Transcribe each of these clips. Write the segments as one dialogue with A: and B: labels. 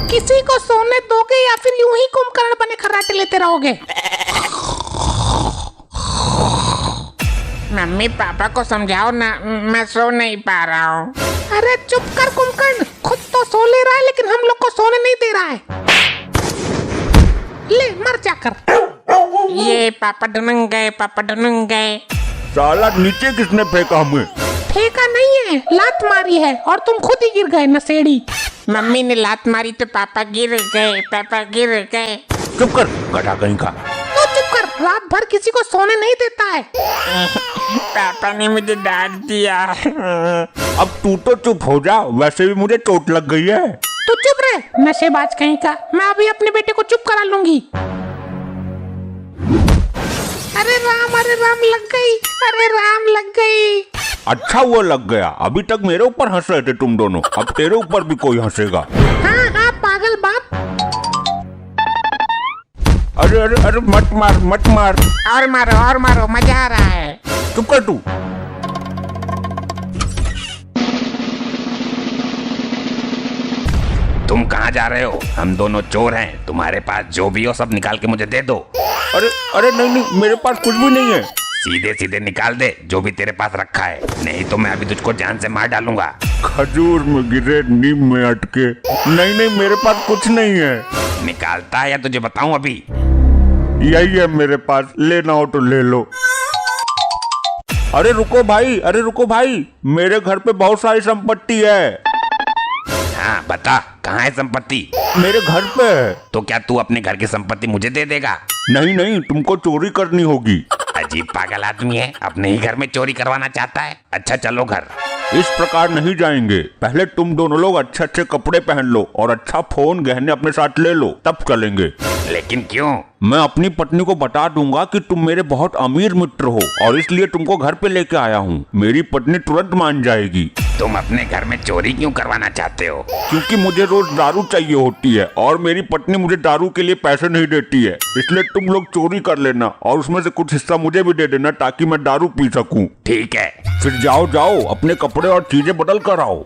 A: किसी को सोने दोगे या फिर यूं ही कुंभकर्ण बने खर्राटे लेते रहोगे?
B: मम्मी पापा को समझाओ ना, मैं सो नहीं पा रहा हूँ।
A: अरे चुप कर कुंभकर्ण, खुद तो सो ले रहा है लेकिन हम लोग को सोने नहीं दे रहा है। ले मर जाकर।
B: ये पापा ढूंढ गए, पापा ढूंढ गए।
C: साला नीचे किसने फेंका हमें?
A: फेंका नहीं है, लात मारी है और तुम खुद ही गिर गए नशेड़ी।
B: मम्मी ने लात मारी तो पापा गिर गए, पापा गिर गए।
C: चुप कर गधा कहीं का।
A: तो चुप कर, रात भर किसी को सोने नहीं देता है।
B: पापा ने मुझे डांट दिया।
C: अब तू तो चुप हो जा, वैसे भी मुझे चोट लग गई है।
A: तू चुप रहे नशेबाज कहीं का, मैं अभी अपने बेटे को चुप करा लूंगी। अरे राम लग गई, अरे राम लग गई।
C: अच्छा वो लग गया, अभी तक मेरे ऊपर हंस रहे थे तुम दोनों, अब तेरे ऊपर भी कोई हंसेगा।
A: हाँ पागल बाप।
C: अरे अरे अरे मत मार मत मार।
B: और मारो, मजा आ रहा है।
C: चुप कर तू।
D: तुम कहाँ जा रहे हो? हम दोनों चोर हैं, तुम्हारे पास जो भी हो सब निकाल के मुझे दे दो।
C: अरे अरे नहीं, मेरे पास कुछ भी नहीं है।
D: सीधे सीधे निकाल दे जो भी तेरे पास रखा है, नहीं तो मैं अभी तुझको जान से मार डालूंगा।
C: खजूर में गिरे नीम में अटके। नहीं मेरे पास कुछ नहीं है।
D: निकालता है या तुझे बताऊं अभी?
C: यही है मेरे पास, लेना हो तो ले लो। अरे रुको भाई, मेरे घर पे बहुत सारी संपत्ति है।
D: हाँ बता, कहाँ है संपत्ति?
C: मेरे घर पे है।
D: तो क्या तू अपने घर की संपत्ति मुझे दे देगा?
C: नहीं, तुमको चोरी करनी होगी।
D: अजीब पागल आदमी है, अपने ही घर में चोरी करवाना चाहता है। अच्छा चलो घर।
C: इस प्रकार नहीं जाएंगे, पहले तुम दोनों लोग अच्छे कपड़े पहन लो और अच्छा फोन गहने अपने साथ ले लो, तब चलेंगे।
D: लेकिन क्यों?
C: मैं अपनी पत्नी को बता दूंगा कि तुम मेरे बहुत अमीर मित्र हो और इसलिए तुमको घर पे लेके आया हूँ। मेरी पत्नी तुरंत मान जाएगी।
D: तुम अपने घर में चोरी क्यों करवाना चाहते हो?
C: क्योंकि मुझे रोज दारू चाहिए होती है और मेरी पत्नी मुझे दारू के लिए पैसे नहीं देती है, इसलिए तुम लोग चोरी कर लेना और उसमें से कुछ हिस्सा मुझे भी दे देना ताकि मैं दारू पी सकूं।
D: ठीक है।
C: फिर जाओ अपने कपड़े और चीजें बदल कर आओ।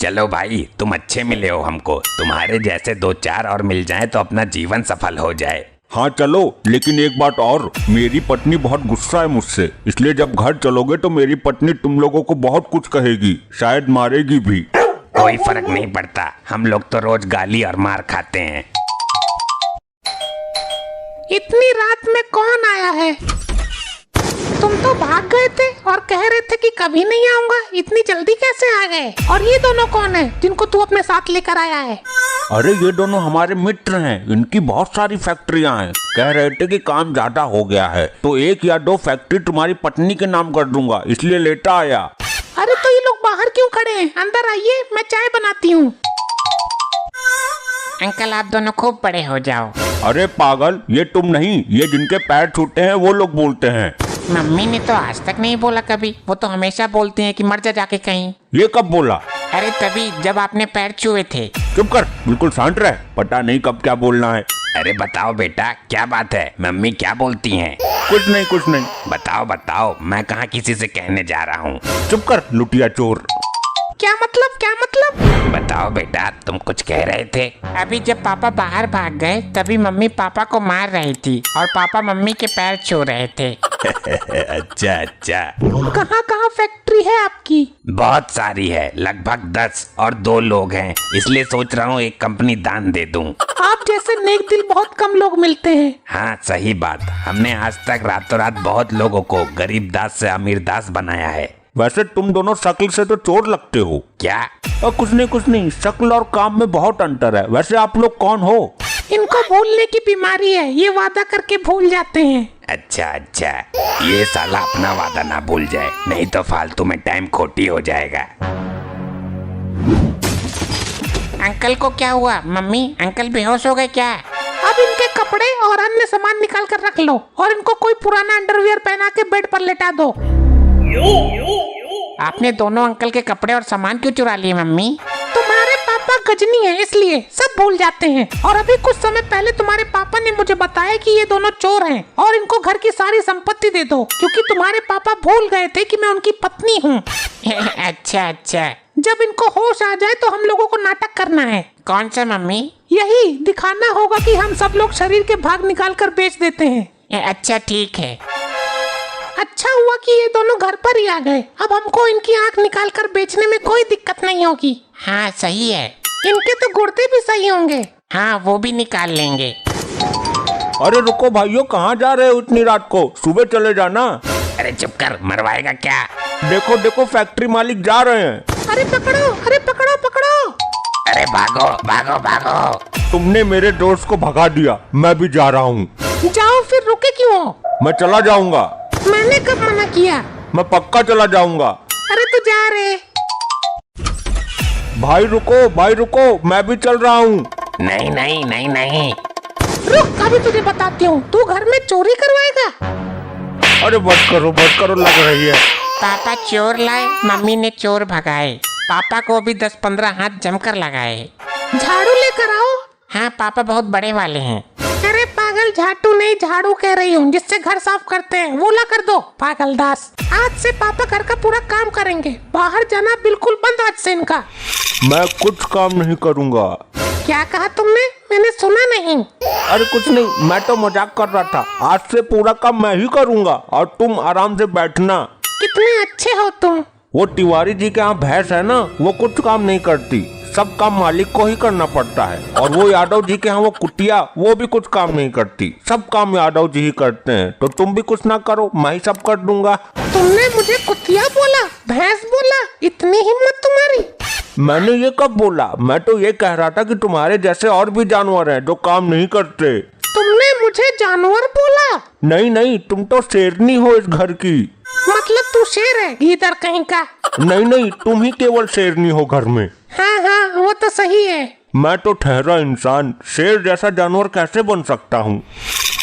D: चलो भाई, तुम अच्छे मिले हो हमको, तुम्हारे जैसे 2-4 और मिल जाएं तो अपना जीवन सफल हो जाए।
C: हाँ चलो, लेकिन एक बात और, मेरी पत्नी बहुत गुस्सा है मुझसे, इसलिए जब घर चलोगे तो मेरी पत्नी तुम लोगों को बहुत कुछ कहेगी, शायद मारेगी भी।
D: कोई फर्क नहीं पड़ता, हम लोग तो रोज गाली और मार खाते हैं।
A: इतनी रात में कौन आया है? तुम तो भाग गए थे और कह रहे थे कि कभी नहीं आऊंगा, इतनी जल्दी कैसे आ गए? और ये दोनों कौन है जिनको तू अपने साथ लेकर आया है?
C: अरे ये दोनों हमारे मित्र हैं, इनकी बहुत सारी फैक्ट्रियां हैं। कह रहे थे कि काम ज्यादा हो गया है तो 1 या 2 फैक्ट्री तुम्हारी पत्नी के नाम कर दूंगा, इसलिए लेटा आया।
A: अरे तो ये लोग बाहर क्यों खड़े हैं? अंदर आइए, मैं चाय बनाती हूँ।
B: अंकल आप दोनों खूब बड़े हो जाओ।
C: अरे पागल, ये तुम नहीं, ये जिनके पैर छूटे हैं वो लोग बोलते हैं।
B: मम्मी ने तो आज तक नहीं बोला कभी, वो तो हमेशा बोलती हैं कि मर जा जाके कहीं।
C: ये कब बोला?
B: अरे तभी जब आपने पैर छुए थे।
C: चुप कर, बिल्कुल शांत रह, पता नहीं कब क्या बोलना है।
D: अरे बताओ बेटा, क्या बात है? मम्मी क्या बोलती हैं?
C: कुछ नहीं।
D: बताओ, मैं कहाँ किसी से कहने जा रहा हूँ।
C: चुप कर लुटिया चोर।
A: क्या मतलब?
D: बताओ बेटा, तुम कुछ कह रहे थे।
B: अभी जब पापा बाहर भाग गए तभी मम्मी पापा को मार रही थी और पापा मम्मी के पैर छू रहे थे।
D: अच्छा।
A: कहाँ फैक्ट्री है आपकी?
D: बहुत सारी है, लगभग 10 और 2 लोग हैं, इसलिए सोच रहा हूँ एक कंपनी दान दे दूं।
A: आप जैसे नेक दिल बहुत कम लोग मिलते हैं।
D: हाँ सही बात, हमने आज तक रातों रात बहुत लोगों को गरीब दास से अमीर दास बनाया है।
C: वैसे तुम दोनों शक्ल से तो चोर लगते हो।
D: क्या?
C: और कुछ नहीं, शक्ल और काम में बहुत अंतर है। वैसे आप लोग कौन हो?
A: इनको भूलने की बीमारी है, ये वादा करके भूल जाते हैं।
D: अच्छा, ये साला अपना वादा ना भूल जाए, नहीं तो फालतू में टाइम खोटी हो जाएगा।
B: अंकल को क्या हुआ? मम्मी अंकल बेहोश हो गए क्या?
A: अब इनके कपड़े और अन्य सामान निकाल कर रख लो और इनको कोई पुराना अंडरवियर पहना के बेड पर लेटा दो।
B: आपने दोनों अंकल के कपड़े और सामान क्यों चुरा लिए मम्मी?
A: तुम्हारे पापा पापा गजनी है इसलिए सब भूल जाते हैं। और अभी कुछ समय पहले तुम्हारे पापा ने मुझे बताया कि ये दोनों चोर हैं और इनको घर की सारी संपत्ति दे दो, क्योंकि तुम्हारे पापा भूल गए थे कि मैं उनकी पत्नी हूँ।
B: अच्छा अच्छा।
A: जब इनको होश आ जाए तो हम लोगों को नाटक करना है।
B: कौन सा मम्मी?
A: यही दिखाना होगा कि हम सब लोग शरीर के भाग निकाल कर बेच देते हैं।
B: अच्छा ठीक है।
A: अच्छा हुआ कि ये दोनों घर पर ही आ गए। अब हमको इनकी आंख निकाल कर बेचने में कोई दिक्कत नहीं होगी।
B: हाँ सही है।
A: इनके तो गुर्दे भी सही होंगे।
B: हाँ वो भी निकाल लेंगे।
C: अरे रुको भाइयों, कहाँ जा रहे हो इतनी रात को? सुबह चले जाना।
D: अरे चुप कर, मरवाएगा क्या?
C: देखो देखो, फैक्ट्री मालिक जा रहे हैं।
A: अरे पकड़ो, अरे पकड़ो पकड़ो।
D: अरे भागो भागो भागो।
C: तुमने मेरे दोस्त को भगा दिया, मैं भी जा रहा हूँ।
A: जाओ, फिर रुके क्यों हो?
C: मैं चला जाऊंगा।
A: मैंने कब मना किया?
C: मैं पक्का चला जाऊंगा।
A: अरे तू जा रे।
C: भाई रुको, मैं भी चल रहा हूँ।
D: नहीं नहीं नहीं नहीं।
A: रुक, अभी तुझे बताती हूँ। तू घर में चोरी करवाएगा?
C: अरे बस करो, लग रही है।
B: पापा चोर लाए, मम्मी ने चोर भगाए। पापा को भी 10-15 हाथ जमकर लगाए।
A: झाड़ू लेकर आओ।
B: हाँ पापा बहुत बड़े वाले हैं।
A: अरे पागल, झाड़ू नहीं झाड़ू कह रही हूँ, जिससे घर साफ करते हैं वो ला कर दो। पागल दास, आज से पापा घर का पूरा काम करेंगे। बाहर जाना बिल्कुल बंद आज से इनका।
C: मैं कुछ काम नहीं करूँगा।
A: क्या कहा तुमने? मैंने सुना नहीं।
C: अरे कुछ नहीं, मैं तो मजाक कर रहा था। आज से पूरा काम मैं ही करूँगा और तुम आराम से बैठना।
A: कितने अच्छे हो तुम।
C: वो तिवारी जी के यहाँ भैंस है ना, वो कुछ काम नहीं करती, सब काम मालिक को ही करना पड़ता है। और वो यादव जी के यहाँ वो कुटिया, वो भी कुछ काम नहीं करती, सब काम यादव जी ही करते हैं। तो तुम भी कुछ ना करो, मैं ही सब कर दूंगा।
A: तुमने मुझे कुतिया बोला, भैंस बोला, इतनी हिम्मत तुम्हारी?
C: मैंने ये कब बोला? मैं तो ये कह रहा था कि तुम्हारे जैसे और भी जानवर हैं जो काम नहीं करते।
A: तुमने मुझे जानवर बोला?
C: नहीं, तुम तो शेरनी हो इस घर की।
A: मतलब तू शेर है, गीदड़ कहीं का?
C: नहीं, तुम ही केवल शेरनी हो घर में।
A: हाँ, वो तो सही है।
C: मैं तो ठहरा इंसान, शेर जैसा जानवर कैसे बन सकता हूँ?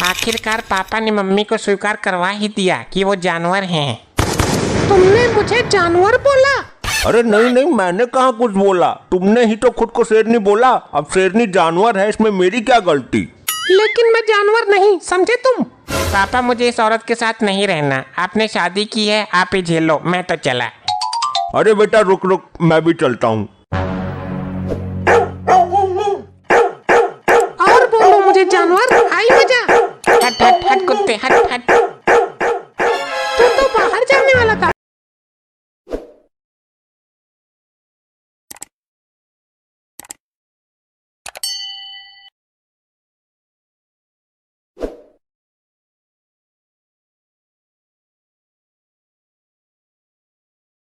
B: आखिरकार पापा ने मम्मी को स्वीकार करवा ही दिया कि वो जानवर हैं।
A: तुमने मुझे जानवर बोला?
C: अरे नहीं, मैंने कहाँ कुछ बोला, तुमने ही तो खुद को शेरनी बोला। अब शेरनी जानवर है, इसमें मेरी क्या गलती?
A: लेकिन मैं जानवर नहीं, समझे तुम?
B: पापा मुझे इस औरत के साथ नहीं रहना, आपने शादी की है, आप ही झेलो, मैं तो चला।
C: अरे बेटा रुक, मैं भी चलता हूँ।
A: और बोलो मुझे जानवर, आई मजा।
B: हट कुत्ते हट।